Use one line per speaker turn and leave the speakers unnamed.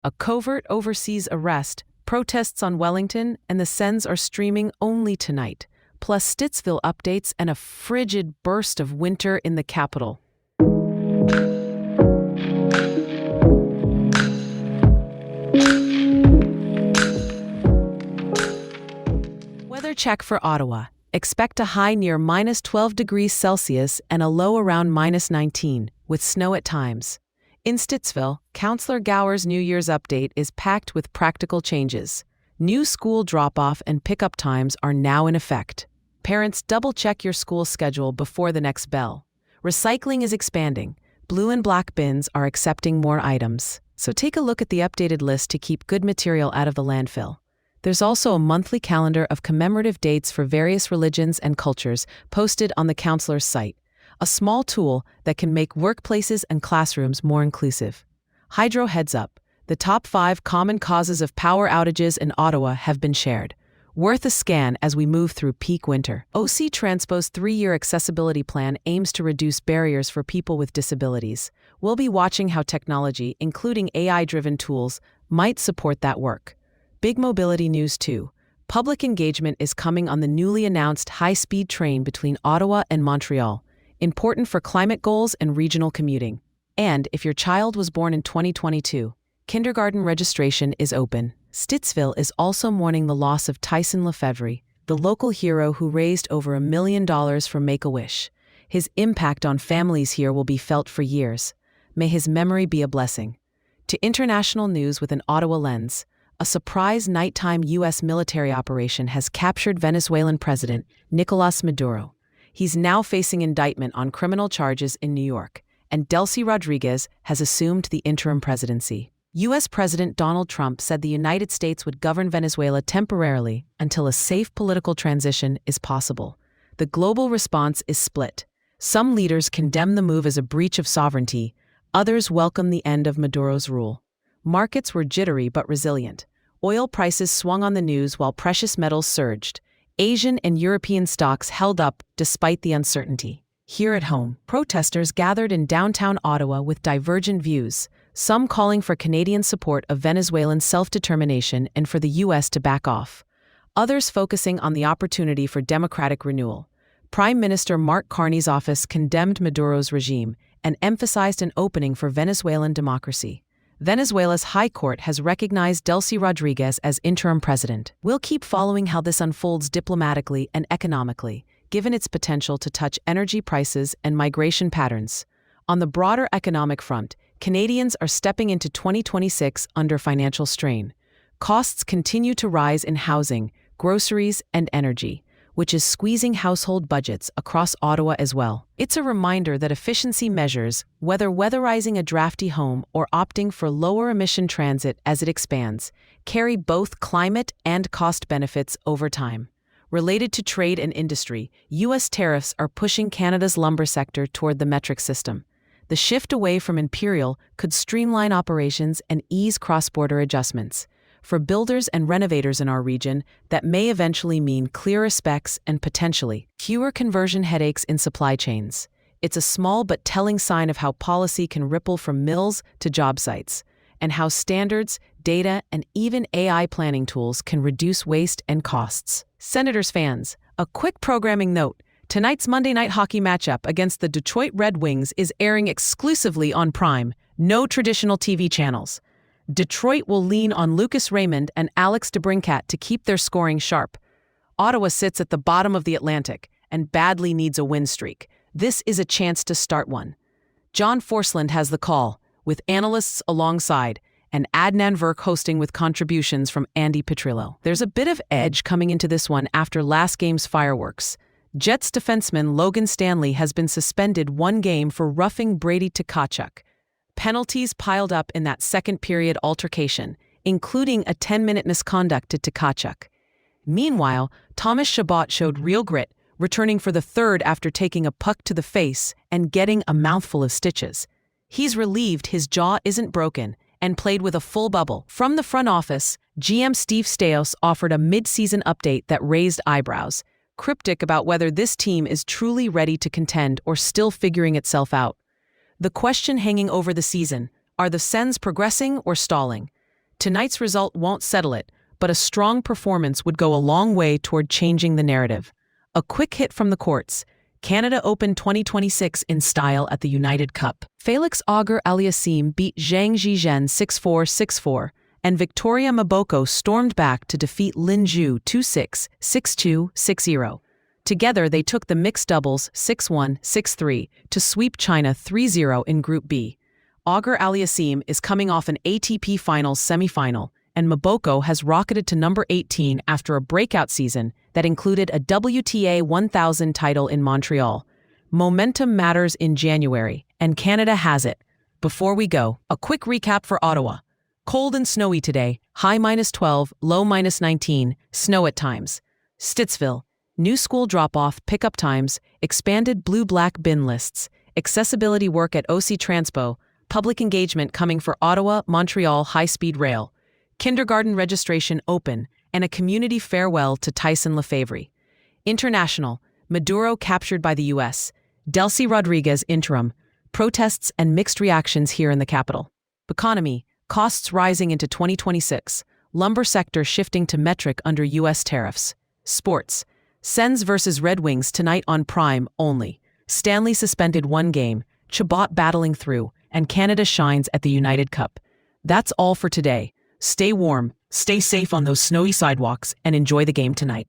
A covert overseas arrest, protests on Wellington, and the Sens are streaming only tonight, plus Stittsville updates and a frigid burst of winter in the capital. Weather check for Ottawa. Expect a high near minus 12 degrees Celsius and a low around minus 19, with snow at times. In Stittsville, Councillor Gower's New Year's update is packed with practical changes. New school drop-off and pickup times are now in effect. Parents, double-check your school schedule before the next bell. Recycling is expanding. Blue and black bins are accepting more items. So take a look at the updated list to keep good material out of the landfill. There's also a monthly calendar of commemorative dates for various religions and cultures posted on the Councillor's site, a small tool that can make workplaces and classrooms more inclusive. Hydro heads up. The top 5 common causes of power outages in Ottawa have been shared. Worth a scan as we move through peak winter. OC Transpo's 3-year accessibility plan aims to reduce barriers for people with disabilities. We'll be watching how technology, including AI-driven tools, might support that work. Big mobility news too. Public engagement is coming on the newly announced high-speed train between Ottawa and Montreal, important for climate goals and regional commuting. And if your child was born in 2022, kindergarten registration is open. Stittsville is also mourning the loss of Tyson Lefevre, the local hero who raised over $1 million for Make-A-Wish. His impact on families here will be felt for years. May his memory be a blessing. To international news with an Ottawa lens, a surprise nighttime U.S. military operation has captured Venezuelan President Nicolás Maduro. He's now facing indictment on criminal charges in New York, and Delcy Rodriguez has assumed the interim presidency. U.S. President Donald Trump said the United States would govern Venezuela temporarily until a safe political transition is possible. The global response is split. Some leaders condemn the move as a breach of sovereignty, others welcome the end of Maduro's rule. Markets were jittery but resilient. Oil prices swung on the news while precious metals surged. Asian and European stocks held up despite the uncertainty. Here at home, protesters gathered in downtown Ottawa with divergent views, some calling for Canadian support of Venezuelan self-determination and for the U.S. to back off. Others focusing on the opportunity for democratic renewal. Prime Minister Mark Carney's office condemned Maduro's regime and emphasized an opening for Venezuelan democracy. Venezuela's High Court has recognized Delcy Rodriguez as interim president. We'll keep following how this unfolds diplomatically and economically, given its potential to touch energy prices and migration patterns. On the broader economic front, Canadians are stepping into 2026 under financial strain. Costs continue to rise in housing, groceries, and energy, which is squeezing household budgets across Ottawa as well. It's a reminder that efficiency measures, whether weatherizing a drafty home or opting for lower-emission transit as it expands, carry both climate and cost benefits over time. Related to trade and industry, U.S. tariffs are pushing Canada's lumber sector toward the metric system. The shift away from imperial could streamline operations and ease cross-border adjustments. For builders and renovators in our region, that may eventually mean clearer specs and potentially fewer conversion headaches in supply chains. It's a small but telling sign of how policy can ripple from mills to job sites, and how standards, data, and even AI planning tools can reduce waste and costs. Senators fans, a quick programming note. Tonight's Monday Night Hockey matchup against the Detroit Red Wings is airing exclusively on Prime, no traditional TV channels. Detroit will lean on Lucas Raymond and Alex DeBrincat to keep their scoring sharp. Ottawa sits at the bottom of the Atlantic and badly needs a win streak. This is a chance to start one. John Forsland has the call, with analysts alongside, and Adnan Verk hosting with contributions from Andy Petrillo. There's a bit of edge coming into this one after last game's fireworks. Jets defenseman Logan Stanley has been suspended 1 game for roughing Brady Tkachuk. Penalties piled up in that second-period altercation, including a 10-minute misconduct to Tkachuk. Meanwhile, Thomas Chabot showed real grit, returning for the third after taking a puck to the face and getting a mouthful of stitches. He's relieved his jaw isn't broken and played with a full bubble. From the front office, GM Steve Staios offered a mid-season update that raised eyebrows, cryptic about whether this team is truly ready to contend or still figuring itself out. The question hanging over the season, are the Sens progressing or stalling? Tonight's result won't settle it, but a strong performance would go a long way toward changing the narrative. A quick hit from the courts. Canada opened 2026 in style at the United Cup. Felix Auger-Aliassime beat Zhang Zhizhen 6-4, 6-4, and Victoria Maboko stormed back to defeat Lin Zhu 2-6, 6-2, 6-0. Together, they took the mixed doubles 6-1, 6-3 to sweep China 3-0 in Group B. Auger-Aliassime is coming off an ATP Finals semifinal, and Maboko has rocketed to number 18 after a breakout season that included a WTA 1000 title in Montreal. Momentum matters in January, and Canada has it. Before we go, a quick recap for Ottawa. Cold and snowy today, high -12, low -19, snow at times. Stittsville, new school drop-off, pickup times, expanded blue-black bin lists, accessibility work at OC Transpo, public engagement coming for Ottawa, Montreal high-speed rail, kindergarten registration open, and a community farewell to Tyson Lefebvre. International, Maduro captured by the U.S., Delcy Rodriguez interim, protests and mixed reactions here in the capital. Economy, costs rising into 2026, lumber sector shifting to metric under U.S. tariffs. Sports, Sens versus Red Wings tonight on Prime only. Stanley suspended one game, Chabot battling through, and Canada shines at the United Cup. That's all for today. Stay warm, stay safe on those snowy sidewalks, and enjoy the game tonight.